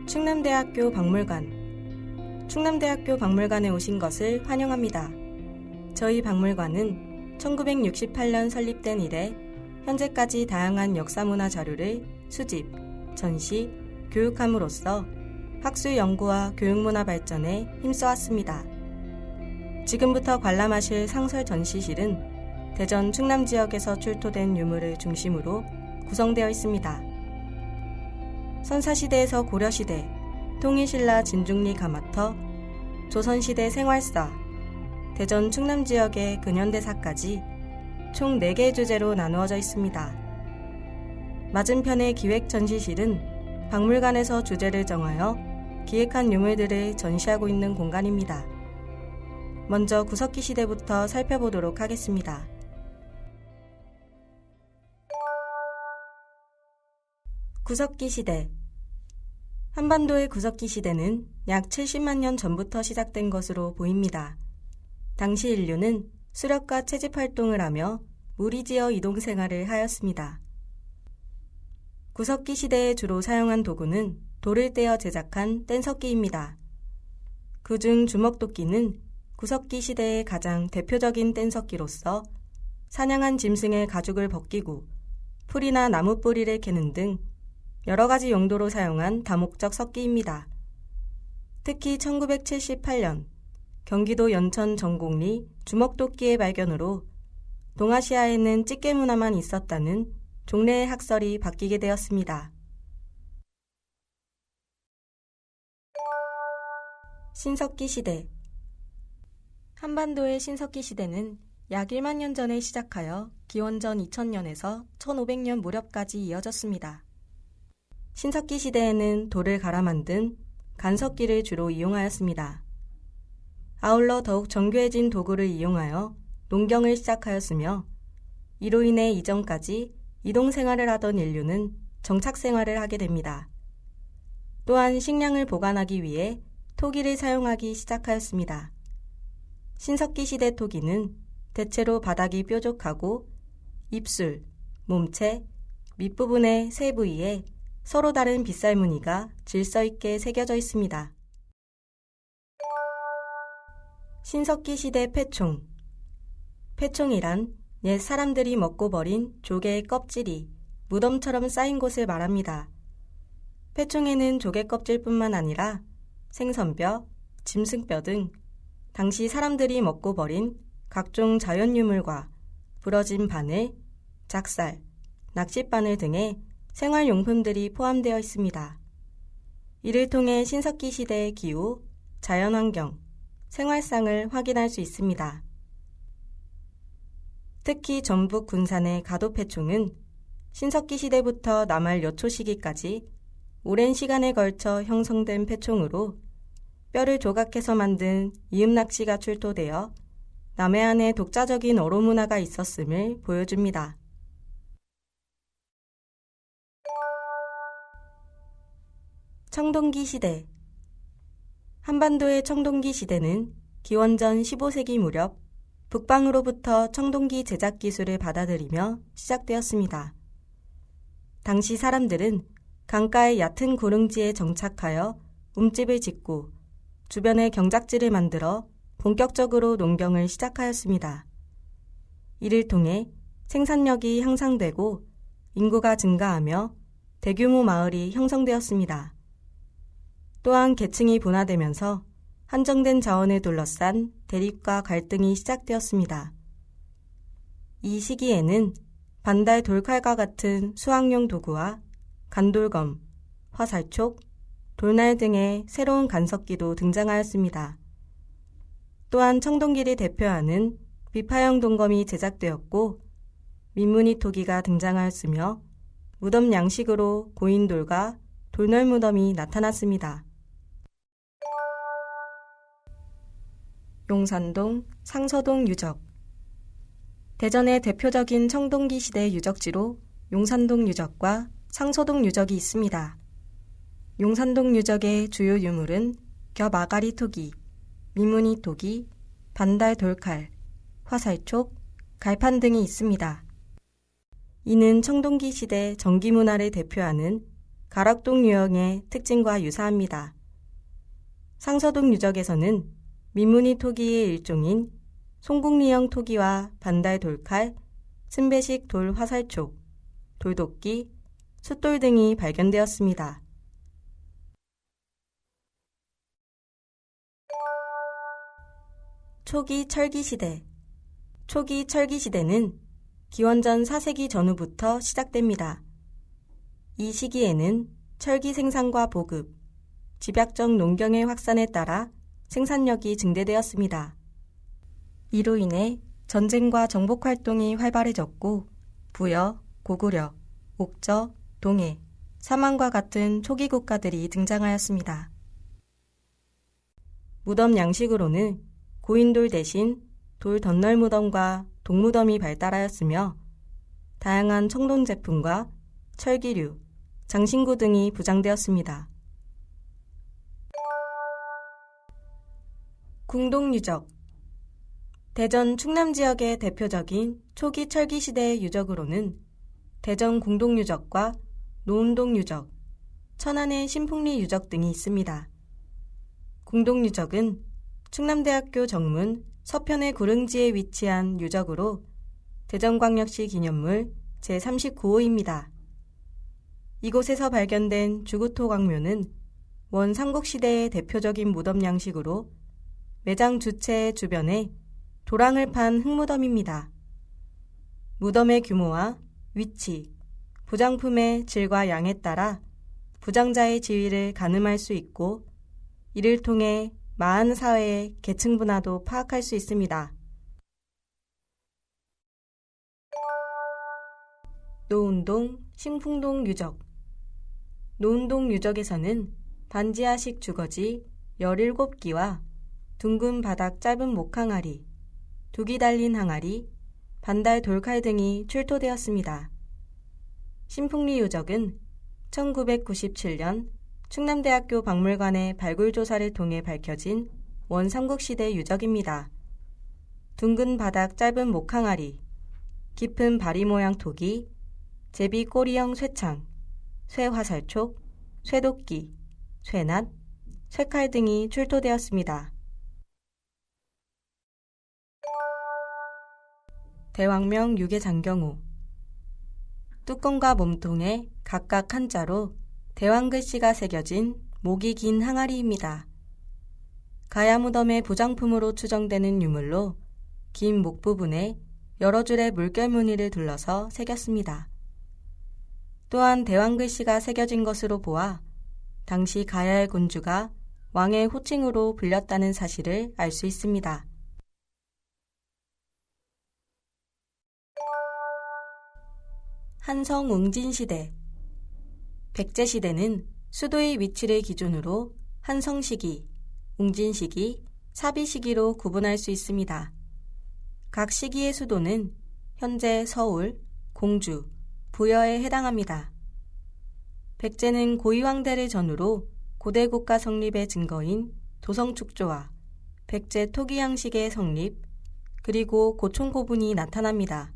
충남대학교 박물관. 충남대학교 박물관에 오신 것을 환영합니다. 저희 박물관은 1968년 설립된 이래 현재까지 다양한 역사문화 자료를 수집, 전시, 교육함으로써 학술 연구와 교육문화 발전에 힘써왔습니다. 지금부터 관람하실 상설 전시실은 대전 충남 지역에서 출토된 유물을 중심으로 구성되어 있습니다. 선사시대에서 고려시대, 통일신라 진중리 가마터, 조선시대 생활사, 대전 충남 지역의 근현대사까지 총 4개의 주제로 나누어져 있습니다. 맞은편의 기획전시실은 박물관에서 주제를 정하여 기획한 유물들을 전시하고 있는 공간입니다. 먼저 구석기 시대부터 살펴보도록 하겠습니다. 구석기 시대. 한반도의 구석기 시대는 약 70만 년 전부터 시작된 것으로 보입니다. 당시 인류는 수렵과 채집 활동을 하며 무리지어 이동 생활을 하였습니다. 구석기 시대에 주로 사용한 도구는 돌을 떼어 제작한 뗀석기입니다. 그중 주먹도끼는 구석기 시대의 가장 대표적인 뗀석기로서 사냥한 짐승의 가죽을 벗기고 풀이나 나무 뿌리를 캐는 등 여러 가지 용도로 사용한 다목적 석기입니다. 특히 1978년 경기도 연천 전곡리 주먹도끼의 발견으로 동아시아에는 찌개 문화만 있었다는 종래의 학설이 바뀌게 되었습니다. 신석기 시대. 한반도의 신석기 시대는 약 1만 년 전에 시작하여 기원전 2000년에서 1500년 무렵까지 이어졌습니다. 신석기 시대에는 돌을 갈아 만든 간석기를 주로 이용하였습니다. 아울러 더욱 정교해진 도구를 이용하여 농경을 시작하였으며 이로 인해 이전까지 이동 생활을 하던 인류는 정착 생활을 하게 됩니다. 또한 식량을 보관하기 위해 토기를 사용하기 시작하였습니다. 신석기 시대 토기는 대체로 바닥이 뾰족하고 입술, 몸체, 밑부분의 세 부위에 서로 다른 빗살 무늬가 질서 있게 새겨져 있습니다. 신석기 시대 패총. 패총이란 옛 사람들이 먹고 버린 조개의 껍질이 무덤처럼 쌓인 곳을 말합니다. 패총에는 조개 껍질뿐만 아니라 생선뼈, 짐승뼈 등 당시 사람들이 먹고 버린 각종 자연유물과 부러진 바늘, 작살, 낚싯바늘 등의 생활용품들이 포함되어 있습니다. 이를 통해 신석기 시대의 기후, 자연환경, 생활상을 확인할 수 있습니다. 특히 전북 군산의 가도패총은 신석기 시대부터 남할 여초 시기까지 오랜 시간에 걸쳐 형성된 패총으로 뼈를 조각해서 만든 이음낚시가 출토되어 남해안에 독자적인 어로 문화가 있었음을 보여줍니다. 청동기 시대. 한반도의 청동기 시대는 기원전 15세기 무렵 북방으로부터 청동기 제작 기술을 받아들이며 시작되었습니다. 당시 사람들은 강가의 얕은 고릉지에 정착하여 움집을 짓고 주변에 경작지를 만들어 본격적으로 농경을 시작하였습니다. 이를 통해 생산력이 향상되고 인구가 증가하며 대규모 마을이 형성되었습니다. 또한 계층이 분화되면서 한정된 자원을 둘러싼 대립과 갈등이 시작되었습니다. 이 시기에는 반달 돌칼과 같은 수학용 도구와 간돌검, 화살촉, 돌날 등의 새로운 간석기도 등장하였습니다. 또한 청동기를 대표하는 비파형 동검이 제작되었고 민무늬 토기가 등장하였으며 무덤 양식으로 고인돌과 돌널 무덤이 나타났습니다. 용산동, 상서동 유적. 대전의 대표적인 청동기 시대 유적지로 용산동 유적과 상서동 유적이 있습니다. 용산동 유적의 주요 유물은 겹아가리 토기, 민무늬 토기, 반달 돌칼, 화살촉, 갈판 등이 있습니다. 이는 청동기 시대 전기문화를 대표하는 가락동 유형의 특징과 유사합니다. 상서동 유적에서는 민무늬 토기의 일종인 송국리형 토기와 반달 돌칼, 승배식 돌 화살촉, 돌도끼, 숫돌 등이 발견되었습니다. 초기 철기시대. 초기 철기시대는 기원전 4세기 전후부터 시작됩니다. 이 시기에는 철기 생산과 보급, 집약적 농경의 확산에 따라 생산력이 증대되었습니다. 이로 인해 전쟁과 정복 활동이 활발해졌고 부여, 고구려, 옥저, 동해, 사만과 같은 초기 국가들이 등장하였습니다. 무덤 양식으로는 고인돌 대신 돌 덧널 무덤과 동무덤이 발달하였으며 다양한 청동 제품과 철기류, 장신구 등이 부장되었습니다. 궁동유적. 대전 충남 지역의 대표적인 초기 철기 시대의 유적으로는 대전 궁동유적과 노은동유적, 천안의 신풍리 유적 등이 있습니다. 궁동유적은 충남대학교 정문 서편의 구릉지에 위치한 유적으로 대전광역시 기념물 제39호입니다. 이곳에서 발견된 주구토 광묘는 원 삼국시대의 대표적인 무덤 양식으로 매장 주체의 주변에 도랑을 판 흙무덤입니다. 무덤의 규모와 위치, 부장품의 질과 양에 따라 부장자의 지위를 가늠할 수 있고 이를 통해 마한 사회의 계층 분화도 파악할 수 있습니다. 노은동, 신풍동 유적. 노은동 유적에서는 반지하식 주거지 17기와 둥근 바닥 짧은 목항아리, 두기 달린 항아리, 반달 돌칼 등이 출토되었습니다. 신풍리 유적은 1997년 충남대학교 박물관의 발굴조사를 통해 밝혀진 원삼국시대 유적입니다. 둥근 바닥 짧은 목항아리, 깊은 바리 모양 토기, 제비 꼬리형 쇠창, 쇠화살촉, 쇠도끼, 쇠낫, 쇠칼 등이 출토되었습니다. 대왕명 유계장경호. 뚜껑과 몸통에 각각 한자로 대왕글씨가 새겨진 목이 긴 항아리입니다. 가야무덤의 부장품으로 추정되는 유물로 긴 목 부분에 여러 줄의 물결 무늬를 둘러서 새겼습니다. 또한 대왕글씨가 새겨진 것으로 보아 당시 가야의 군주가 왕의 호칭으로 불렸다는 사실을 알 수 있습니다. 한성 웅진시대. 백제시대는 수도의 위치를 기준으로 한성시기, 웅진시기, 사비시기로 구분할 수 있습니다. 각 시기의 수도는 현재 서울, 공주, 부여에 해당합니다. 백제는 고위왕대를 전후로 고대 국가 성립의 증거인 도성축조와 백제 토기 양식의 성립, 그리고 고총고분이 나타납니다.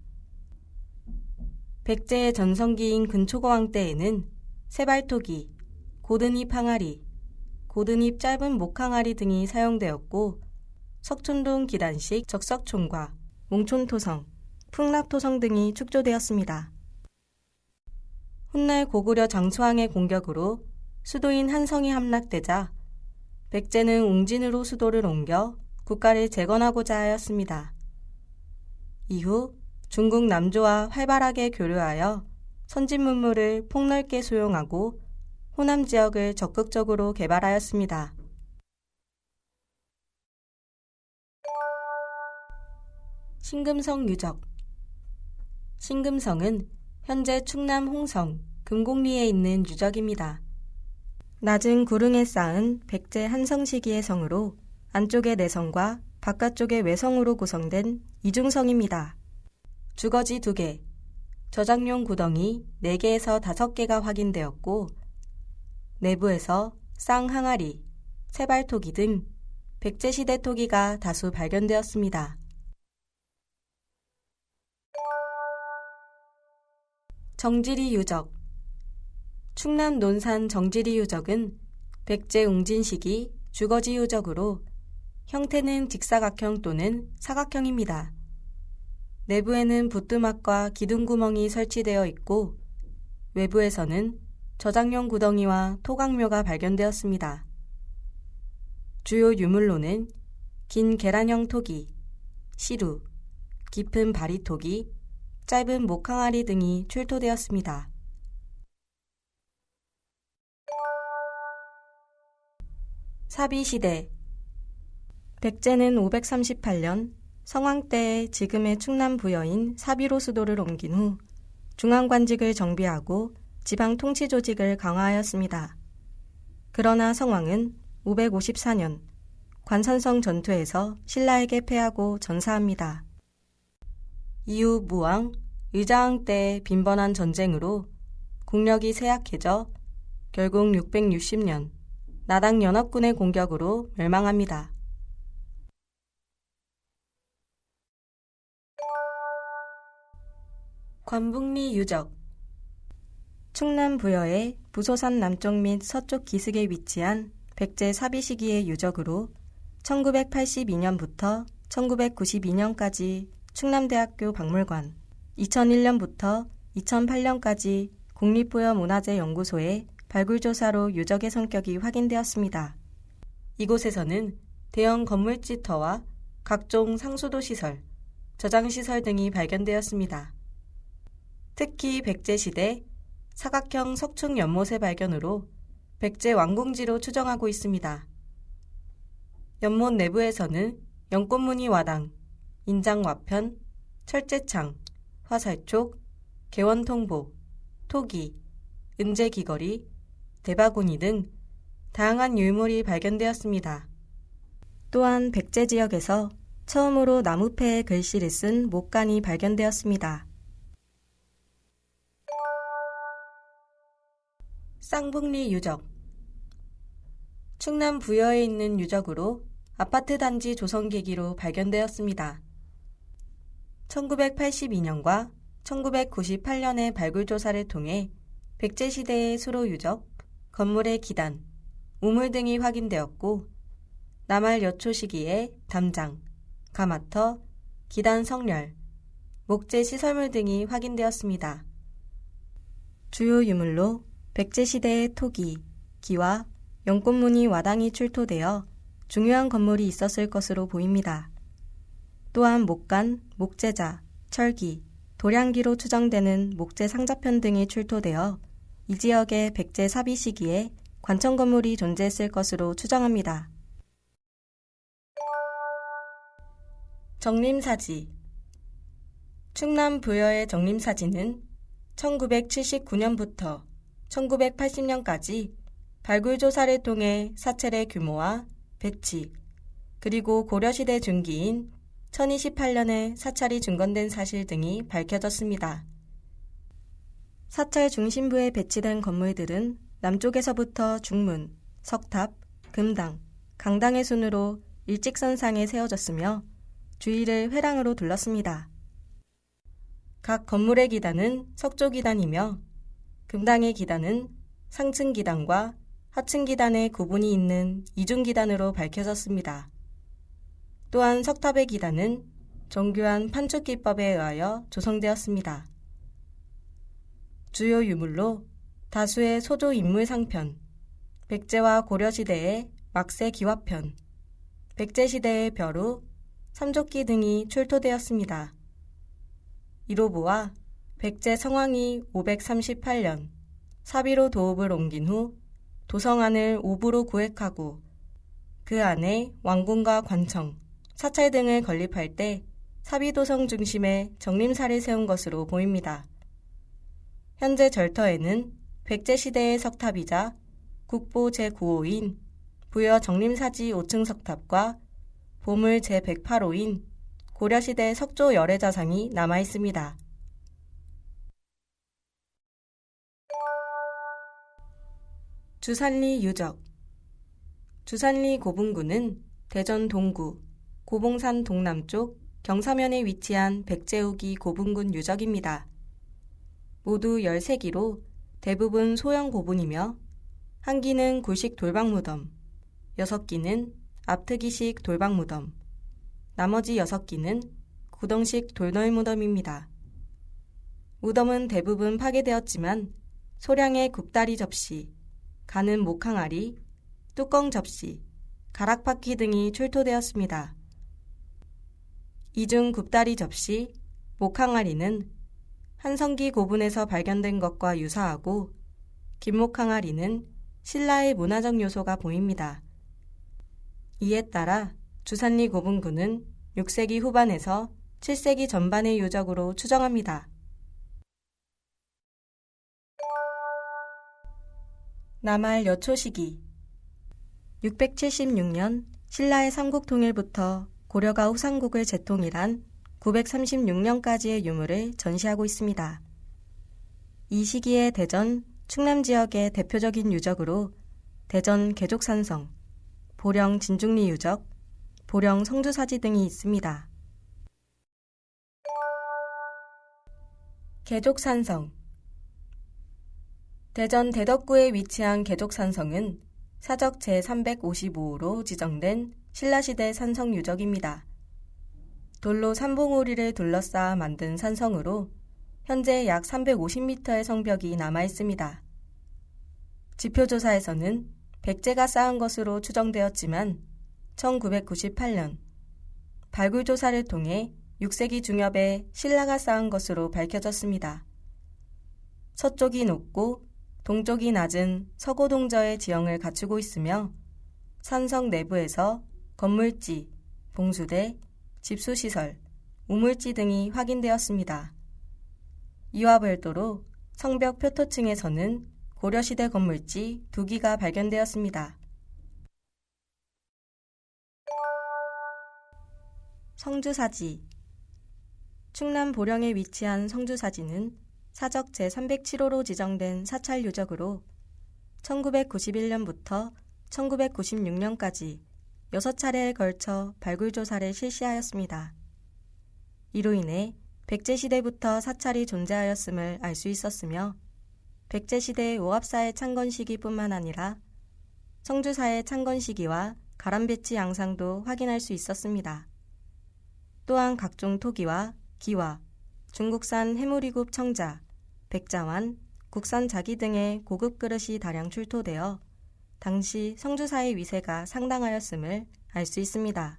백제의 전성기인 근초고왕 때에는 세발토기, 고든잎 항아리, 고든잎 짧은 목항아리 등이 사용되었고 석촌동 기단식 적석촌과 몽촌토성, 풍락토성 등이 축조되었습니다. 훗날 고구려 장수왕의 공격으로 수도인 한성이 함락되자 백제는 웅진으로 수도를 옮겨 국가를 재건하고자 하였습니다. 이후 중국 남조와 활발하게 교류하여 선진 문물을 폭넓게 수용하고 호남 지역을 적극적으로 개발하였습니다. 신금성 유적. 신금성은 현재 충남 홍성, 금곡리에 있는 유적입니다. 낮은 구릉에 쌓은 백제 한성 시기의 성으로 안쪽의 내성과 바깥쪽의 외성으로 구성된 이중성입니다. 주거지 2개, 저장용 구덩이 4개에서 5개가 확인되었고 내부에서 쌍항아리, 세발토기 등 백제시대 토기가 다수 발견되었습니다. 정지리 유적. 충남 논산 정지리 유적은 백제 웅진 시기 주거지 유적으로 형태는 직사각형 또는 사각형입니다. 내부에는 부뚜막과 기둥구멍이 설치되어 있고 외부에서는 저장용 구덩이와 토각묘가 발견되었습니다. 주요 유물로는 긴 계란형 토기, 시루, 깊은 바리토기, 짧은 목항아리 등이 출토되었습니다. 사비시대. 백제는 538년 성왕 때에 지금의 충남 부여인 사비로 수도를 옮긴 후 중앙관직을 정비하고 지방 통치 조직을 강화하였습니다. 그러나 성왕은 554년 관선성 전투에서 신라에게 패하고 전사합니다. 이후 무왕, 의자왕 때의 빈번한 전쟁으로 국력이 쇠약해져 결국 660년 나당 연합군의 공격으로 멸망합니다. 관북리 유적. 충남 부여의 부소산 남쪽 및 서쪽 기슭에 위치한 백제 사비 시기의 유적으로 1982년부터 1992년까지 충남대학교 박물관, 2001년부터 2008년까지 국립부여문화재연구소의 발굴조사로 유적의 성격이 확인되었습니다. 이곳에서는 대형 건물지터와 각종 상수도 시설, 저장시설 등이 발견되었습니다. 특히 백제시대 사각형 석축 연못의 발견으로 백제 왕궁지로 추정하고 있습니다. 연못 내부에서는 연꽃무늬 와당, 인장와편, 철제창, 화살촉, 개원통보, 토기, 은제귀걸이, 대바구니 등 다양한 유물이 발견되었습니다. 또한 백제 지역에서 처음으로 나무패에 글씨를 쓴 목간이 발견되었습니다. 쌍북리 유적. 충남 부여에 있는 유적으로 아파트 단지 조성 계기로 발견되었습니다. 1982년과 1998년의 발굴조사를 통해 백제시대의 수로 유적, 건물의 기단, 우물 등이 확인되었고 남할 여초 시기에 담장, 가마터, 기단 성렬, 목재 시설물 등이 확인되었습니다. 주요 유물로 백제시대의 토기, 기와 연꽃무늬 와당이 출토되어 중요한 건물이 있었을 것으로 보입니다. 또한 목간, 목재자, 철기, 도량기로 추정되는 목재 상자편 등이 출토되어 이 지역의 백제 사비 시기에 관청 건물이 존재했을 것으로 추정합니다. 정림사지. 충남 부여의 정림사지는 1979년부터 1980년까지 발굴조사를 통해 사찰의 규모와 배치, 그리고 고려시대 중기인 1028년에 사찰이 증건된 사실 등이 밝혀졌습니다. 사찰 중심부에 배치된 건물들은 남쪽에서부터 중문, 석탑, 금당, 강당의 순으로 일직선상에 세워졌으며 주위를 회랑으로 둘렀습니다. 각 건물의 기단은 석조기단이며 금당의 기단은 상층 기단과 하층 기단의 구분이 있는 이중기단으로 밝혀졌습니다. 또한 석탑의 기단은 정교한 판축기법에 의하여 조성되었습니다. 주요 유물로 다수의 소조 인물 상편, 백제와 고려시대의 막새 기와편, 백제시대의 벼루, 삼조기 등이 출토되었습니다. 이로 보아 백제 성왕이 538년 사비로 도읍을 옮긴 후 도성안을 옥으로 구획하고 그 안에 왕궁과 관청, 사찰 등을 건립할 때 사비도성 중심에 정림사를 세운 것으로 보입니다. 현재 절터에는 백제시대의 석탑이자 국보 제9호인 부여 정림사지 5층 석탑과 보물 제108호인 고려시대 석조 열애자상이 남아있습니다. 주산리 유적. 주산리 고분군은 대전 동구, 고봉산 동남쪽 경사면에 위치한 백제 후기 고분군 유적입니다. 모두 13기로 대부분 소형 고분이며 한 기는 굴식 돌방무덤, 6기는 앞트기식 돌방무덤, 나머지 6기는 구덩식 돌널 무덤입니다. 무덤은 대부분 파괴되었지만 소량의 굽다리 접시, 가는 목항아리, 뚜껑 접시, 가락바퀴 등이 출토되었습니다. 이 중 굽다리 접시, 목항아리는 한성기 고분에서 발견된 것과 유사하고 김목항아리는 신라의 문화적 요소가 보입니다. 이에 따라 주산리 고분군은 6세기 후반에서 7세기 전반의 유적으로 추정합니다. 남할 여초 시기 676년 신라의 삼국통일부터 고려가 후삼국을 재통일한 936년까지의 유물을 전시하고 있습니다. 이 시기의 대전, 충남 지역의 대표적인 유적으로 대전 계족산성, 보령 진중리 유적, 보령 성주사지 등이 있습니다. 계족산성 대전 대덕구에 위치한 계족산성은 사적 제355호로 지정된 신라시대 산성 유적입니다. 돌로 삼봉오리를 둘러싸아 만든 산성으로 현재 약 350m의 성벽이 남아있습니다. 지표조사에서는 백제가 쌓은 것으로 추정되었지만 1998년 발굴조사를 통해 6세기 중엽에 신라가 쌓은 것으로 밝혀졌습니다. 서쪽이 높고 동쪽이 낮은 서고동저의 지형을 갖추고 있으며 산성 내부에서 건물지, 봉수대, 집수시설, 우물지 등이 확인되었습니다. 이와 별도로 성벽 표토층에서는 고려시대 건물지 2기가 발견되었습니다. 성주사지 충남 보령에 위치한 성주사지는 사적 제307호로 지정된 사찰 유적으로 1991년부터 1996년까지 6차례에 걸쳐 발굴조사를 실시하였습니다. 이로 인해 백제시대부터 사찰이 존재하였음을 알 수 있었으며 백제시대의 오합사의 창건 시기뿐만 아니라 성주사의 창건 시기와 가람배치 양상도 확인할 수 있었습니다. 또한 각종 토기와 기와, 중국산 해무리굽 청자, 백자환, 국산 자기 등의 고급 그릇이 다량 출토되어 당시 성주사의 위세가 상당하였음을 알 수 있습니다.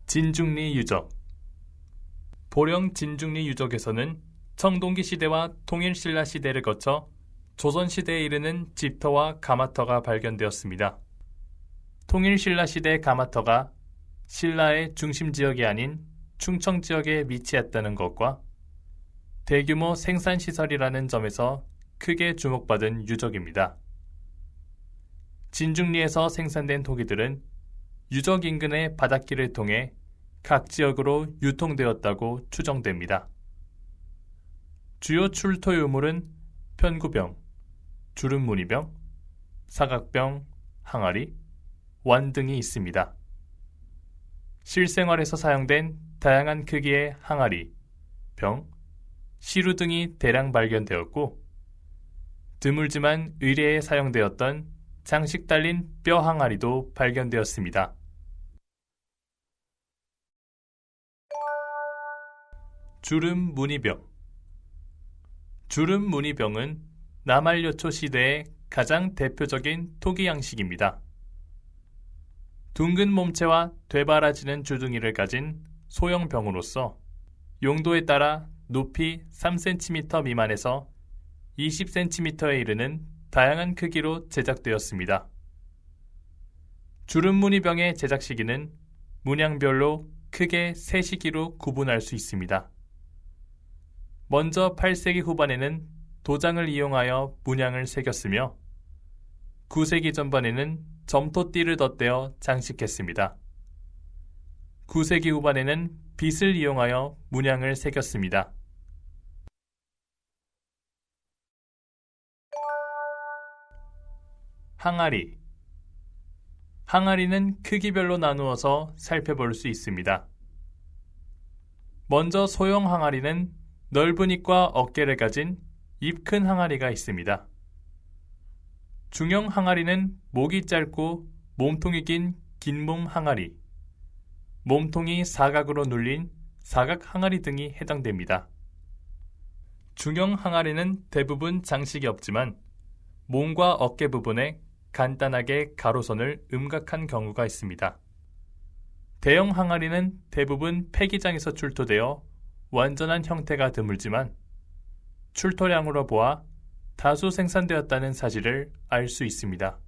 진중리 유적 보령 진중리 유적에서는 청동기 시대와 통일신라 시대를 거쳐 조선시대에 이르는 집터와 가마터가 발견되었습니다. 통일신라 시대 가마터가 신라의 중심 지역이 아닌 충청 지역에 위치했다는 것과 대규모 생산시설이라는 점에서 크게 주목받은 유적입니다. 진중리에서 생산된 토기들은 유적 인근의 바닷길을 통해 각 지역으로 유통되었다고 추정됩니다. 주요 출토 유물은 편구병, 주름무늬병, 사각병, 항아리, 완 등이 있습니다. 실생활에서 사용된 다양한 크기의 항아리, 병, 시루 등이 대량 발견되었고 드물지만 의례에 사용되었던 장식 달린 뼈 항아리도 발견되었습니다. 주름무늬병 주름무늬병은 남할여초 시대의 가장 대표적인 토기 양식입니다. 둥근 몸체와 되바라지는 주둥이를 가진 소형 병으로서 용도에 따라 높이 3cm 미만에서 20cm에 이르는 다양한 크기로 제작되었습니다. 주름무늬병의 제작 시기는 문양별로 크게 3시기로 구분할 수 있습니다. 먼저 8세기 후반에는 도장을 이용하여 문양을 새겼으며 9세기 전반에는 점토띠를 덧대어 장식했습니다. 9세기 후반에는 빗을 이용하여 문양을 새겼습니다. 항아리 항아리는 크기별로 나누어서 살펴볼 수 있습니다. 먼저 소형 항아리는 넓은 입과 어깨를 가진 입 큰 항아리가 있습니다. 중형 항아리는 목이 짧고 몸통이 긴 긴몸 항아리, 몸통이 사각으로 눌린 사각 항아리 등이 해당됩니다. 중형 항아리는 대부분 장식이 없지만 몸과 어깨 부분에 간단하게 가로선을 음각한 경우가 있습니다. 대형 항아리는 대부분 폐기장에서 출토되어 완전한 형태가 드물지만 출토량으로 보아 다수 생산되었다는 사실을 알 수 있습니다.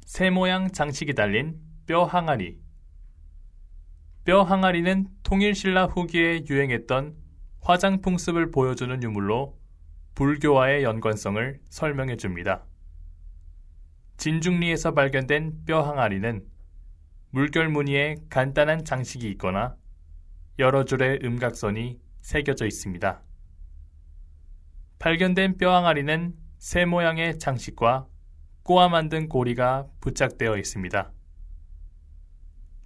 새 모양 장식이 달린 뼈 항아리. 뼈 항아리는 통일신라 후기에 유행했던 화장풍습을 보여주는 유물로 불교와의 연관성을 설명해 줍니다. 진중리에서 발견된 뼈 항아리는 물결 무늬에 간단한 장식이 있거나 여러 줄의 음각선이 새겨져 있습니다. 발견된 뼈 항아리는 새 모양의 장식과 꼬아 만든 고리가 부착되어 있습니다.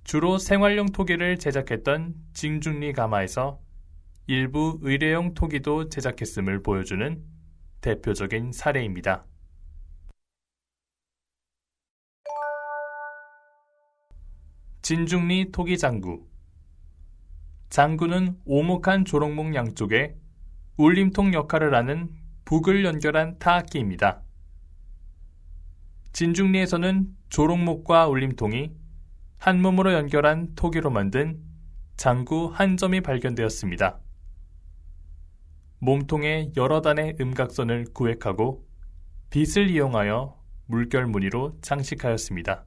주로 생활용 토기를 제작했던 진중리 가마에서 일부 의뢰용 토기도 제작했음을 보여주는 대표적인 사례입니다. 진중리 토기 장구. 장구는 오목한 조롱목 양쪽에 울림통 역할을 하는 북을 연결한 타악기입니다. 진중리에서는 조롱목과 울림통이 한 몸으로 연결한 토기로 만든 장구 한 점이 발견되었습니다. 몸통에 여러 단의 음각선을 구획하고 빗을 이용하여 물결 무늬로 장식하였습니다.